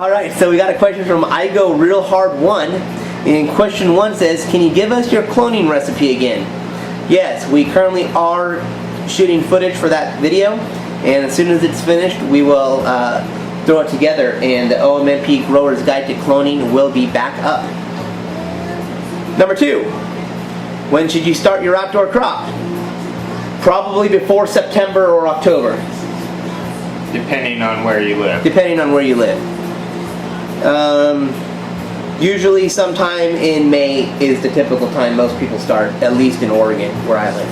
Alright, so we got a question from I Go Real Hard 1. And question 1 says, can you give us your cloning recipe again? Yes, we currently are shooting footage for that video. And as soon as it's finished, we will throw it together. And the OMMPgrower's Guide to Cloning will be back up. Number 2. When should you start your outdoor crop? Probably before September or October. Depending on where you live. Depending on where you live. Usually sometime in May is the typical time most people start, at least in Oregon, where I live.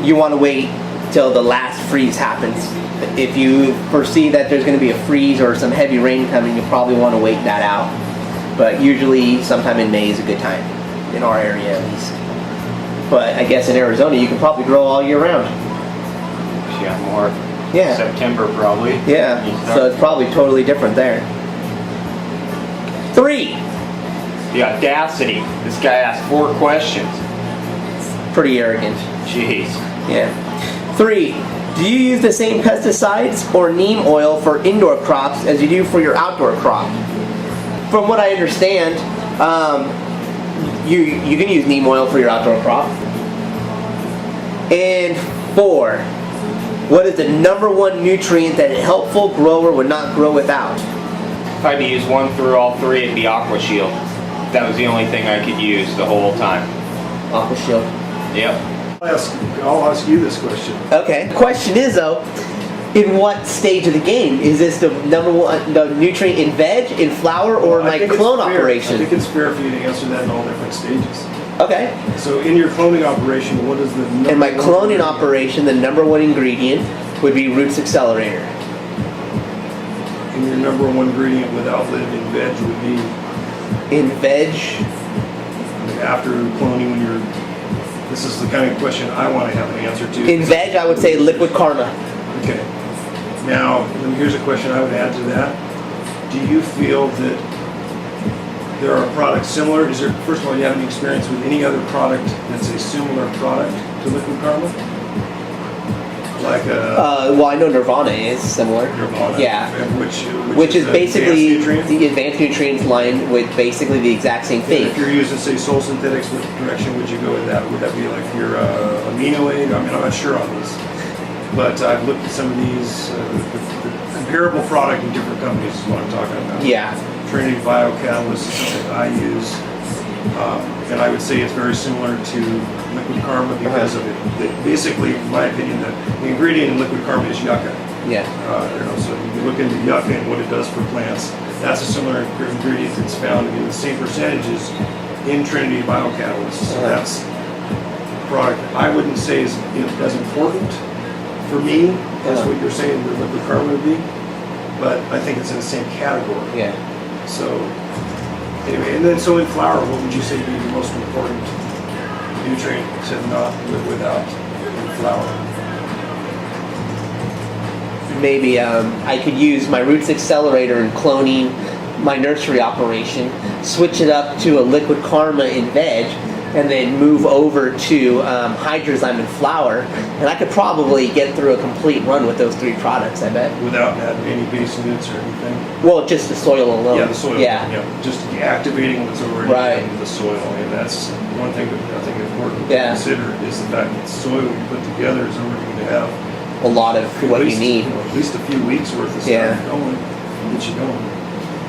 You want to wait till the last freeze happens. If you foresee that there's going to be a freeze or some heavy rain coming, you probably want to wait that out. But usually sometime in May is a good time, in our area at least. But I guess in Arizona you can probably grow all year round. Yeah, more. Yeah. September probably. Yeah, so it's probably totally different there. 3. The audacity. This guy asked 4 questions. Pretty arrogant. Jeez. Yeah. 3. Do you use the same pesticides or neem oil for indoor crops as you do for your outdoor crop? From what I understand, you can use neem oil for your outdoor crop. And 4. What is the #1 nutrient that a helpful grower would not grow without? If I had to use one through all 3, it'd be Aqua Shield. That was the only thing I could use the whole time. Aqua Shield. Yep. I'll ask you this question. Okay. The question is though, in what stage of the game? Is this the #1 the nutrient in veg, in flower, or in like clone operation? I think it's fair for you to answer that in all different stages. Okay. So in your cloning operation, what is the In my cloning operation, the #1 ingredient would be Roots Accelerator. And your #1 ingredient with outlet in veg would be? In veg? After cloning, when you're... This is the kind of question I want to have an answer to. In veg, I would say Liquid Karma. Okay. Now, here's a question I would add to that. Do you feel that there are products similar? Is there, first of all, do you have any experience with any other product that's a similar product to Liquid Karma? Like a... well, I know Nirvana is similar. Nirvana. Yeah. Which is basically advanced the advanced nutrients line with basically the exact same thing. If you're using, say, soil synthetics, what direction would you go with that? Would that be like your amino aid? I mean, I'm not sure on these. But I've looked at some of these, the comparable product in different companies is what I'm talking about. Yeah. Trinity Biocatalyst is something I use. And I would say it's very similar to Liquid Karma because of it. Basically, in my opinion, the ingredient in Liquid Karma is yucca. Yeah. So you look into yucca and what it does for plants. That's a similar ingredient that's found in the same percentages in Trinity Biocatalyst. So that's a product I wouldn't say is as important for me as what you're saying the Liquid Karma would be, but I think it's in the same category. Yeah. So anyway, and then so in flour, what would you say would be the most important nutrient to not live without in flour? Maybe I could use my Roots Accelerator in cloning my nursery operation, switch it up to a Liquid Karma in veg, and then move over to Hydrozyme in flour, and I could probably get through a complete run with those 3 products, I bet. Without adding any base units or anything? Well, just the soil alone. Yeah, the soil. Yeah. Just activating what's already in the soil, and that's one thing that I think is important to consider is the fact that the soil you put together is already going to have a lot of what you need. At least a few weeks worth of stuff going. Get you going.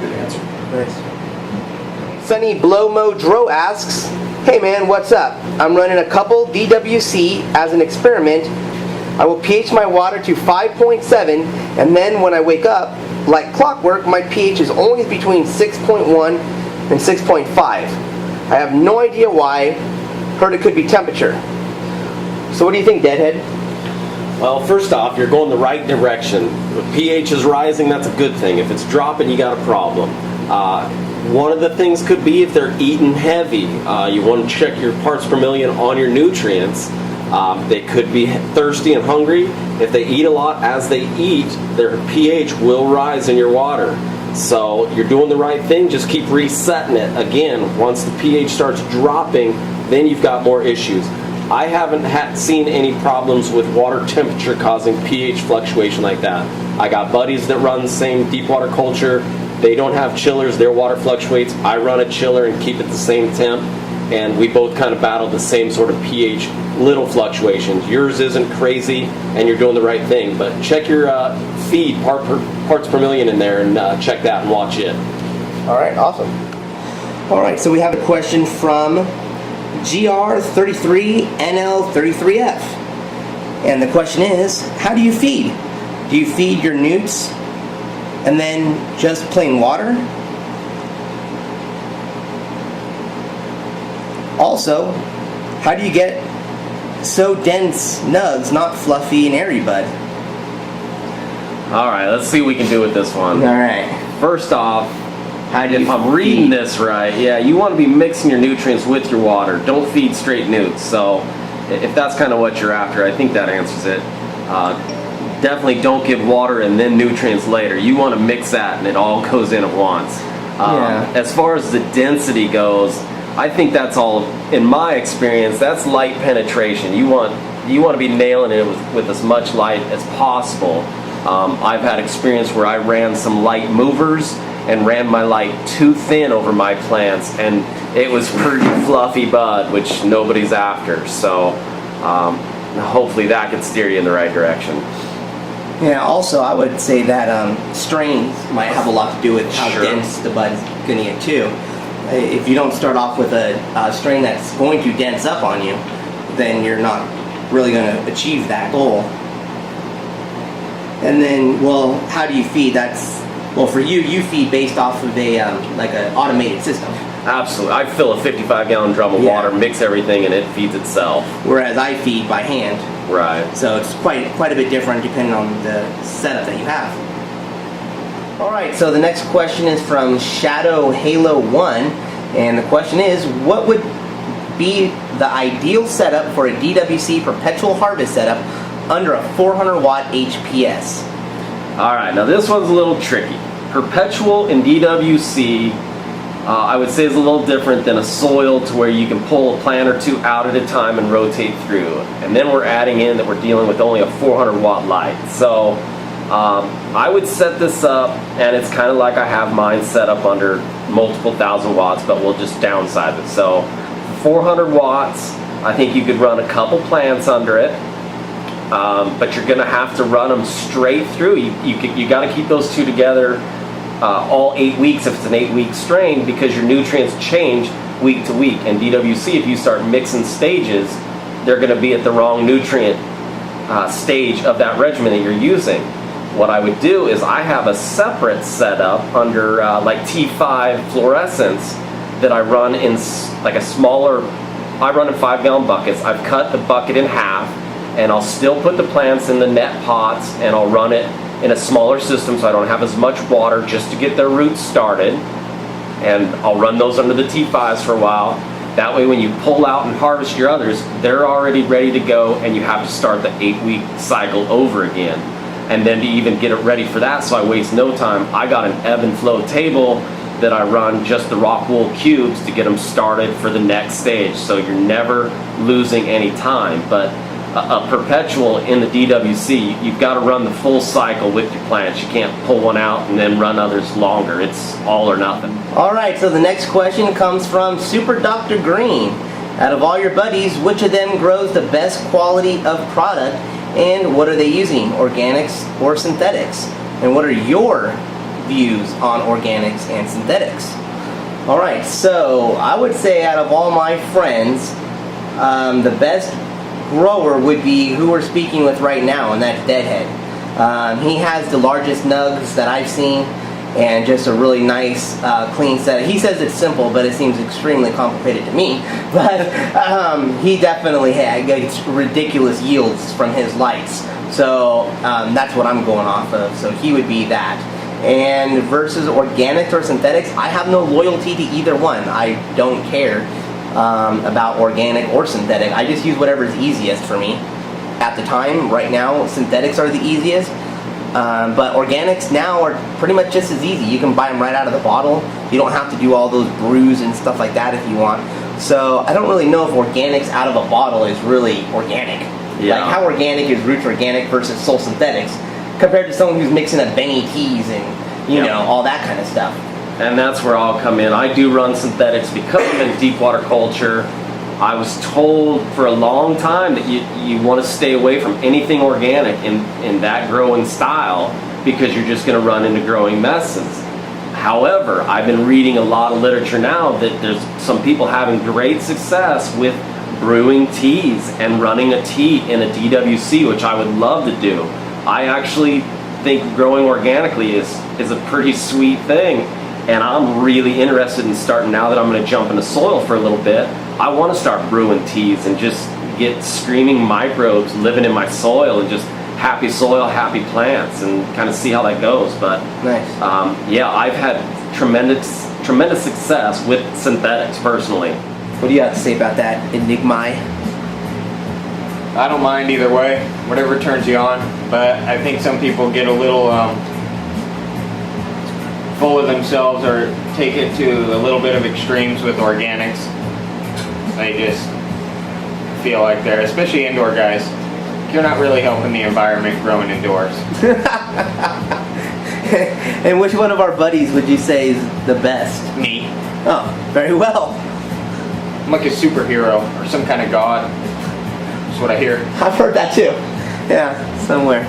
Good answer. Nice. Sunny Blow Mo Dro asks, hey man, what's up? I'm running a couple DWC as an experiment. I will pH my water to 5.7, and then when I wake up, like clockwork, my pH is only between 6.1 and 6.5. I have no idea why. Heard it could be temperature. So what do you think, Deadhead? Well, first off, you're going the right direction. If pH is rising, that's a good thing. If it's dropping, you got a problem. One of the things could be if they're eating heavy. You want to check your parts per million on your nutrients. They could be thirsty and hungry. If they eat a lot, as they eat, their pH will rise in your water. So you're doing the right thing. Just keep resetting it. Again, once the pH starts dropping, then you've got more issues. I haven't seen any problems with water temperature causing pH fluctuation like that. I got buddies that run the same deep water culture. They don't have chillers, their water fluctuates. I run a chiller and keep it the same temp, and we both kind of battle the same sort of pH, little fluctuations. Yours isn't crazy, and you're doing the right thing, but check your feed, parts per million in there, and check that and watch it. All right, awesome. All right, so we have a question from GR33NL33F. And the question is, how do you feed? Do you feed your newts and then just plain water? Also, how do you get so dense nugs, not fluffy and airy, bud? All right, let's see what we can do with this one. All right. First off, How do you if I'm reading this right, yeah, you want to be mixing your nutrients with your water. Don't feed straight newts. So if that's kind of what you're after, I think that answers it. Definitely don't give water and then nutrients later. You want to mix that and it all goes in at once. As far as the density goes, I think that's all, in my experience, that's light penetration. You want to be nailing it with as much light as possible. I've had experience where I ran some light movers and ran my light too thin over my plants, and it was pretty fluffy bud, which nobody's after. So hopefully that could steer you in the right direction. Yeah, also I would say that strains might have a lot to do with how dense the bud's going to get too. If you don't start off with a strain that's going to dense up on you, then you're not really going to achieve that goal. And then, well, how do you feed? Well, for you feed based off of a like an automated system. Absolutely. I fill a 55-gallon drum of water, mix everything, and it feeds itself. Whereas I feed by hand. Right. So it's quite a bit different depending on the setup that you have. All right, so the next question is from Shadow Halo 1, and the question is, what would be the ideal setup for a DWC perpetual harvest setup under a 400 watt HPS? All right, now this one's a little tricky. Perpetual in DWC, I would say, is a little different than a soil, to where you can pull a plant or two out at a time and rotate through. And then we're adding in that we're dealing with only a 400 watt light. So I would set this up, and it's kind of like I have mine set up under multiple thousand watts, but we'll just downsize it. So 400 watts, I think you could run a couple plants under it. But you're going to have to run them straight through. You got to keep those two together all 8 weeks if it's an 8-week strain, because your nutrients change week to week. And DWC, if you start mixing stages, they're going to be at the wrong nutrient stage of that regimen that you're using. What I would do is I have a separate setup under like T5 fluorescence that I run in like a smaller, I run in 5-gallon buckets. I've cut the bucket in half, and I'll still put the plants in the net pots, and I'll run it in a smaller system so I don't have as much water, just to get their roots started. And I'll run those under the T5s for a while. That way when you pull out and harvest your others, they're already ready to go, and you have to start the 8-week cycle over again. And then to even get it ready for that, so I waste no time, I got an ebb and flow table that I run just the rock wool cubes to get them started for the next stage. So you're never losing any time. But a perpetual in the DWC, you've got to run the full cycle with your plants. You can't pull one out and then run others longer. It's all or nothing. All right, so the next question comes from Super Dr. Green. Out of all your buddies, which of them grows the best quality of product, and what are they using, organics or synthetics? And what are your views on organics and synthetics? All right, so I would say out of all my friends, the best grower would be who we're speaking with right now, and that's Deadhead. He has the largest nugs that I've seen, and just a really nice clean setup. He says it's simple, but it seems extremely complicated to me. But he definitely gets ridiculous yields from his lights. So that's what I'm going off of. So he would be that. And versus organics or synthetics, I have no loyalty to either one. I don't care about organic or synthetic. I just use whatever is easiest for me. At the time, right now, synthetics are the easiest. But organics now are pretty much just as easy. You can buy them right out of the bottle. You don't have to do all those brews and stuff like that if you want. So I don't really know if organics out of a bottle is really organic. Yeah. Like how organic is Roots Organic versus Soul Synthetics compared to someone who's mixing up Benny teas and you know all that kind of stuff. And that's where I'll come in. I do run synthetics because I'm in deep water culture. I was told for a long time that you want to stay away from anything organic in that growing style because you're just going to run into growing messes. However, I've been reading a lot of literature now that there's some people having great success with brewing teas and running a tea in a DWC, which I would love to do. I actually think growing organically is a pretty sweet thing, and I'm really interested in starting, now that I'm going to jump into soil for a little bit, I want to start brewing teas and just get screaming microbes living in my soil and just happy soil, happy plants, and kind of see how that goes. But Nice. yeah, I've had tremendous success with synthetics personally. What do you have to say about that, Enigmi? I don't mind either way, whatever turns you on. But I think some people get a little full of themselves or take it to a little bit of extremes with organics. They just feel like they're, especially indoor guys, you're not really helping the environment growing indoors. And which one of our buddies would you say is the best? Me. Oh, very well. I'm like a superhero or some kind of god. That's what I hear. I've heard that too. Yeah, somewhere.